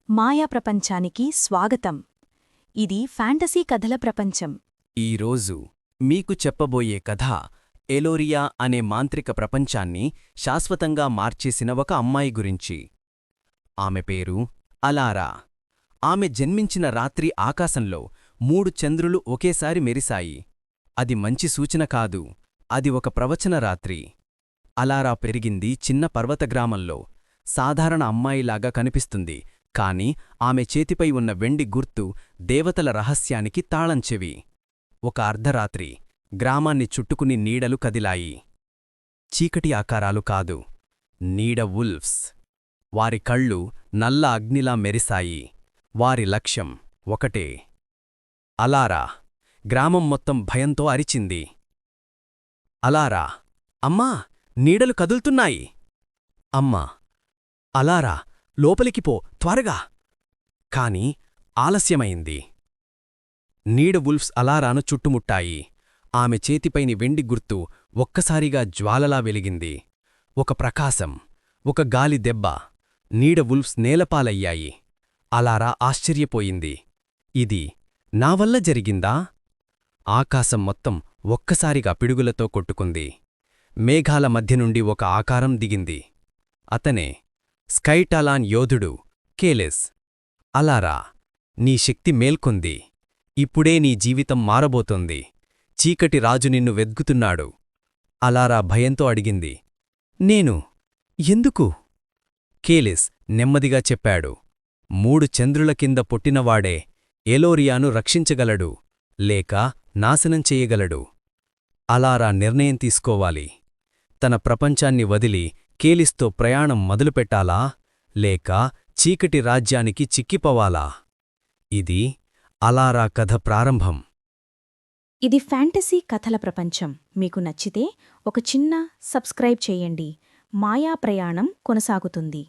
మాయా ప్రపంచానికి స్వాగతం. ఇది ఫ్యాంటసీ కథల ప్రపంచం. ఈరోజు మీకు చెప్పబోయే కథ ఎలోరియా అనే మాంత్రిక ప్రపంచాన్ని శాశ్వతంగా మార్చేసిన ఒక అమ్మాయి గురించి. ఆమె పేరు అలారా. ఆమె జన్మించిన రాత్రి ఆకాశంలో 3 చంద్రులు ఒకేసారి మెరిశాయి. అది మంచి సూచన కాదు, అది ఒక ప్రవచన రాత్రి. అలారా పెరిగింది చిన్న పర్వతగ్రామంలో. సాధారణ అమ్మాయిలాగా కనిపిస్తుంది, కాని ఆమె చేతిపై ఉన్న వెండి గుర్తు దేవతల రహస్యానికి తాళంచెవి. ఒక అర్ధరాత్రి గ్రామాన్ని చుట్టుకుని నీడలు కదిలాయి. చీకటి ఆకారాలు కాదు, నీడ వుల్ఫ్స్. వారి కళ్ళు నల్ల అగ్నిలా మెరిశాయి. వారి లక్ష్యం ఒకటే. అలారా. గ్రామం మొత్తం భయంతో అరిచింది. అలారా, అమ్మా, నీడలు కదులుతున్నాయి. అమ్మా, అలారా, లోపలికి పో, త్వరగా. కాని ఆలస్యమైంది. నీడ వుల్ఫ్స్ అలారాను చుట్టుముట్టాయి. ఆమె చేతిపైని వెండి గుర్తు ఒక్కసారిగా జ్వాలలా వెలిగింది. ఒక ప్రకాశం, ఒక గాలి దెబ్బ. నీడ వుల్ఫ్స్ నేలపాలయ్యాయి. అలారా ఆశ్చర్యపోయింది. ఇది నా వల్ల జరిగిందా? ఆకాశం మొత్తం ఒక్కసారిగా పిడుగులతో కొట్టుకుంది. మేఘాల మధ్య నుండి ఒక ఆకారం దిగింది. అతనే స్కైటాలాన్ యోధుడు కేలెస్. అలారా, నీ శక్తి మేల్కొంది. ఇప్పుడే నీ జీవితం మారబోతోంది. చీకటి రాజు నిన్ను వెద్గుతున్నాడు. అలారా భయంతో అడిగింది. నేను ఎందుకు? కేలెస్ నెమ్మదిగా చెప్పాడు. 3 చంద్రుల కింద పుట్టినవాడే ఎలోరియాను రక్షించగలడు, లేక నాశనం చెయ్యగలడు. అలారా నిర్ణయం తీసుకోవాలి. తన ప్రపంచాన్ని వదిలి కేలిస్తో ప్రయాణం మొదలుపెట్టాలా, లేక చీకటి రాజ్యానికి చిక్కిపోవాలా? ఇది అలారా కథ ప్రారంభం. ఇది ఫ్యాంటసీ కథల ప్రపంచం. మీకు నచ్చితే ఒక చిన్న సబ్స్క్రైబ్ చేయండి. మాయా ప్రయాణం కొనసాగుతుంది.